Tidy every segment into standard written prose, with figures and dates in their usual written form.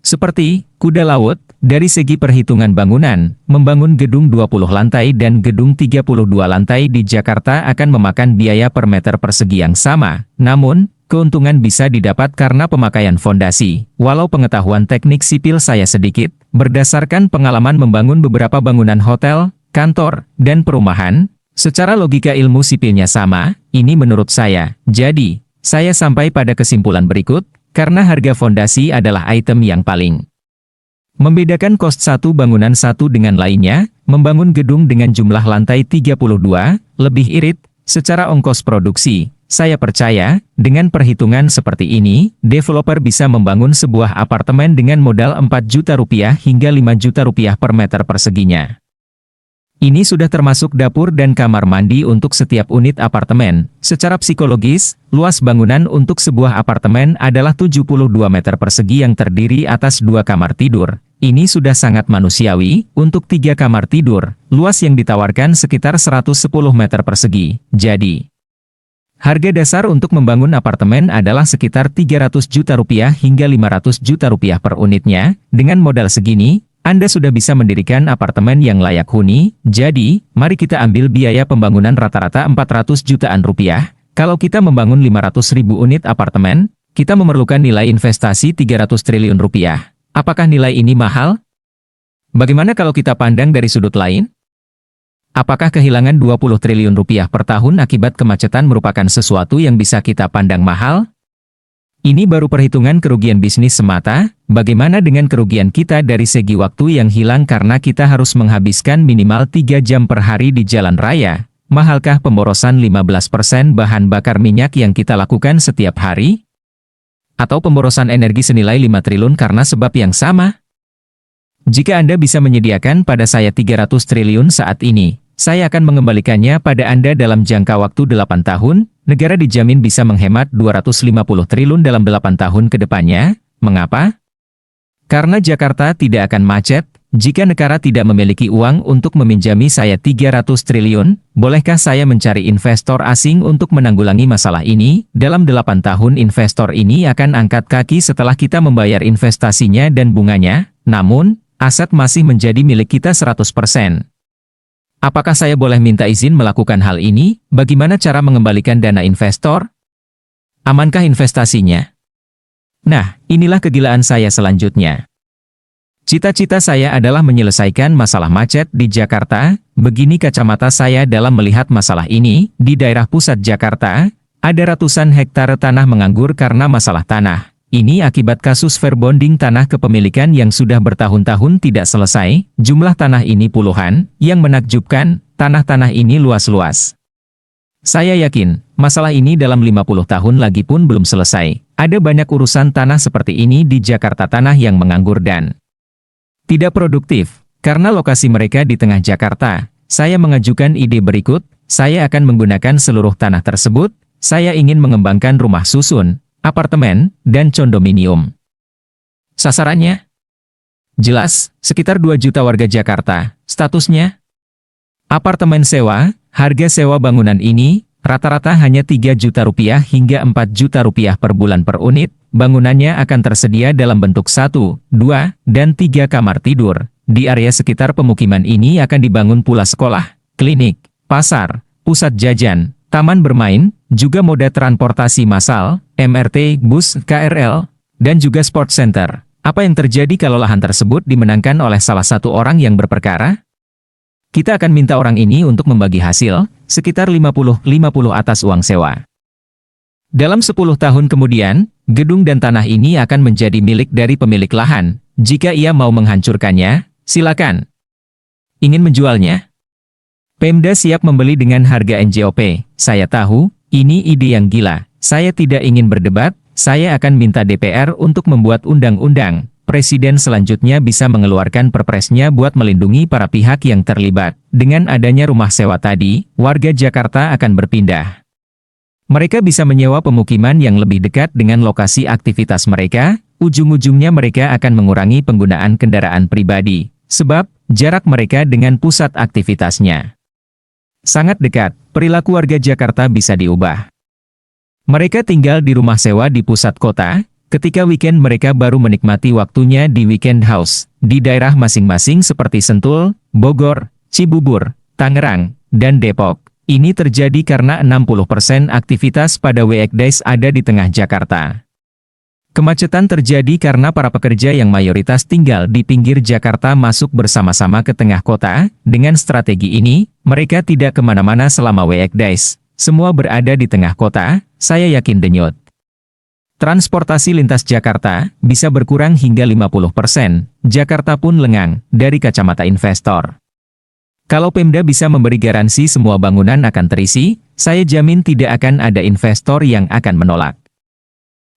Seperti kuda laut, dari segi perhitungan bangunan, membangun gedung 20 lantai dan gedung 32 lantai di Jakarta akan memakan biaya per meter persegi yang sama. Namun, keuntungan bisa didapat karena pemakaian fondasi. Walau pengetahuan teknik sipil saya sedikit, berdasarkan pengalaman membangun beberapa bangunan hotel, kantor, dan perumahan, secara logika ilmu sipilnya sama, ini menurut saya. Jadi, saya sampai pada kesimpulan berikut, karena harga fondasi adalah item yang paling membedakan cost satu bangunan satu dengan lainnya, membangun gedung dengan jumlah lantai 32, lebih irit, secara ongkos produksi. Saya percaya, dengan perhitungan seperti ini, developer bisa membangun sebuah apartemen dengan modal 4 juta rupiah hingga 5 juta rupiah per meter perseginya. Ini sudah termasuk dapur dan kamar mandi untuk setiap unit apartemen. Secara psikologis, luas bangunan untuk sebuah apartemen adalah 72 meter persegi yang terdiri atas 2 kamar tidur. Ini sudah sangat manusiawi, untuk 3 kamar tidur, luas yang ditawarkan sekitar 110 meter persegi. Jadi, harga dasar untuk membangun apartemen adalah sekitar 300 juta rupiah hingga 500 juta rupiah per unitnya. Dengan modal segini, Anda sudah bisa mendirikan apartemen yang layak huni. Jadi, mari kita ambil biaya pembangunan rata-rata 400 jutaan rupiah. Kalau kita membangun 500.000 unit apartemen, kita memerlukan nilai investasi 300 triliun rupiah. Apakah nilai ini mahal? Bagaimana kalau kita pandang dari sudut lain? Apakah kehilangan 20 triliun rupiah per tahun akibat kemacetan merupakan sesuatu yang bisa kita pandang mahal? Ini baru perhitungan kerugian bisnis semata. Bagaimana dengan kerugian kita dari segi waktu yang hilang karena kita harus menghabiskan minimal 3 jam per hari di jalan raya? Mahalkah pemborosan 15% bahan bakar minyak yang kita lakukan setiap hari? Atau pemborosan energi senilai 5 triliun karena sebab yang sama? Jika Anda bisa menyediakan pada saya 300 triliun saat ini, saya akan mengembalikannya pada Anda dalam jangka waktu 8 tahun, negara dijamin bisa menghemat 250 triliun dalam 8 tahun ke depannya. Mengapa? Karena Jakarta tidak akan macet. Jika negara tidak memiliki uang untuk meminjami saya 300 triliun, bolehkah saya mencari investor asing untuk menanggulangi masalah ini? Dalam 8 tahun investor ini akan angkat kaki setelah kita membayar investasinya dan bunganya, namun, aset masih menjadi milik kita 100%. Apakah saya boleh minta izin melakukan hal ini? Bagaimana cara mengembalikan dana investor? Amankah investasinya? Nah, inilah kegilaan saya selanjutnya. Cita-cita saya adalah menyelesaikan masalah macet di Jakarta. Begini kacamata saya dalam melihat masalah ini. Di daerah pusat Jakarta, ada ratusan hektare tanah menganggur karena masalah tanah. Ini akibat kasus fair bonding tanah kepemilikan yang sudah bertahun-tahun tidak selesai. Jumlah tanah ini puluhan. Yang menakjubkan, tanah-tanah ini luas-luas. Saya yakin, masalah ini dalam 50 tahun lagi pun belum selesai. Ada banyak urusan tanah seperti ini di Jakarta, tanah yang menganggur dan tidak produktif. Karena lokasi mereka di tengah Jakarta, saya mengajukan ide berikut. Saya akan menggunakan seluruh tanah tersebut. Saya ingin mengembangkan rumah susun, apartemen, dan condominium. Sasarannya? Jelas, sekitar 2 juta warga Jakarta. Statusnya? Apartemen sewa. Harga sewa bangunan ini, rata-rata hanya 3 juta rupiah hingga 4 juta rupiah per bulan per unit. Bangunannya akan tersedia dalam bentuk 1, 2, dan 3 kamar tidur. Di area sekitar pemukiman ini akan dibangun pula sekolah, klinik, pasar, pusat jajan, taman bermain, juga moda transportasi massal, MRT, bus, KRL, dan juga sport center. Apa yang terjadi kalau lahan tersebut dimenangkan oleh salah satu orang yang berperkara? Kita akan minta orang ini untuk membagi hasil, sekitar 50-50 atas uang sewa. Dalam 10 tahun kemudian, gedung dan tanah ini akan menjadi milik dari pemilik lahan. Jika ia mau menghancurkannya, silakan. Ingin menjualnya? Pemda siap membeli dengan harga NJOP. Saya tahu, ini ide yang gila. Saya tidak ingin berdebat, saya akan minta DPR untuk membuat undang-undang. Presiden selanjutnya bisa mengeluarkan perpresnya buat melindungi para pihak yang terlibat. Dengan adanya rumah sewa tadi, warga Jakarta akan berpindah. Mereka bisa menyewa pemukiman yang lebih dekat dengan lokasi aktivitas mereka. Ujung-ujungnya mereka akan mengurangi penggunaan kendaraan pribadi, sebab jarak mereka dengan pusat aktivitasnya sangat dekat. Perilaku warga Jakarta bisa diubah. Mereka tinggal di rumah sewa di pusat kota, Ketika weekend mereka baru menikmati waktunya di weekend house, di daerah masing-masing seperti Sentul, Bogor, Cibubur, Tangerang, dan Depok. Ini terjadi karena 60% aktivitas pada weekdays ada di tengah Jakarta. Kemacetan terjadi karena para pekerja yang mayoritas tinggal di pinggir Jakarta masuk bersama-sama ke tengah kota. Dengan strategi ini, mereka tidak kemana-mana selama weekdays. Semua berada di tengah kota, saya yakin denyut. Transportasi lintas Jakarta bisa berkurang hingga 50%. Jakarta pun lengang, dari kacamata investor. Kalau Pemda bisa memberi garansi semua bangunan akan terisi, saya jamin tidak akan ada investor yang akan menolak.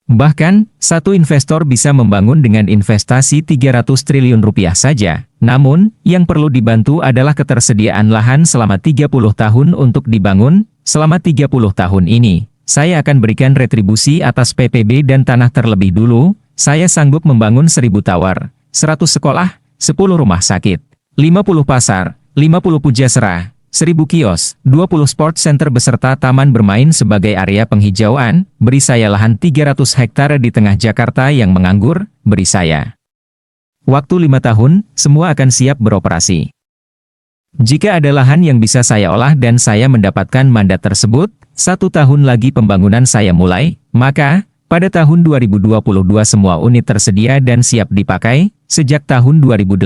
Bahkan, satu investor bisa membangun dengan investasi 300 triliun rupiah saja. Namun, yang perlu dibantu adalah ketersediaan lahan selama 30 tahun untuk dibangun. Selama 30 tahun ini, saya akan berikan retribusi atas PPB dan tanah terlebih dulu. Saya sanggup membangun 1000 tower, 100 sekolah, 10 rumah sakit, 50 pasar, 50 pujasera, 1000 kios, 20 sport center beserta taman bermain sebagai area penghijauan. Beri saya lahan 300 hektar di tengah Jakarta yang menganggur, beri saya waktu 5 tahun, semua akan siap beroperasi. Jika ada lahan yang bisa saya olah dan saya mendapatkan mandat tersebut, 1 tahun lagi pembangunan saya mulai, maka, pada tahun 2022 semua unit tersedia dan siap dipakai. Sejak tahun 2018,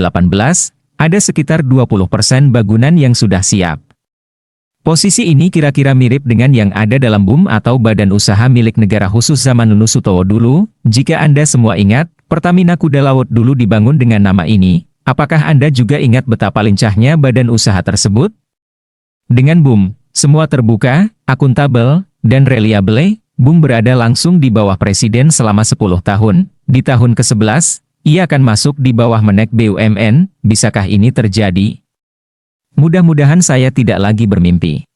ada sekitar 20% bangunan yang sudah siap. Posisi ini kira-kira mirip dengan yang ada dalam BUM atau Badan Usaha Milik Negara Khusus zaman Nunu Sutowo dulu. Jika Anda semua ingat, Pertamina Kuda Laut dulu dibangun dengan nama ini. Apakah Anda juga ingat betapa lincahnya badan usaha tersebut? Dengan BUM, semua terbuka, akuntabel, dan reliable. BUM berada langsung di bawah Presiden selama 10 tahun. Di tahun ke-11, ia akan masuk di bawah Menek BUMN. Bisakah ini terjadi? Mudah-mudahan saya tidak lagi bermimpi.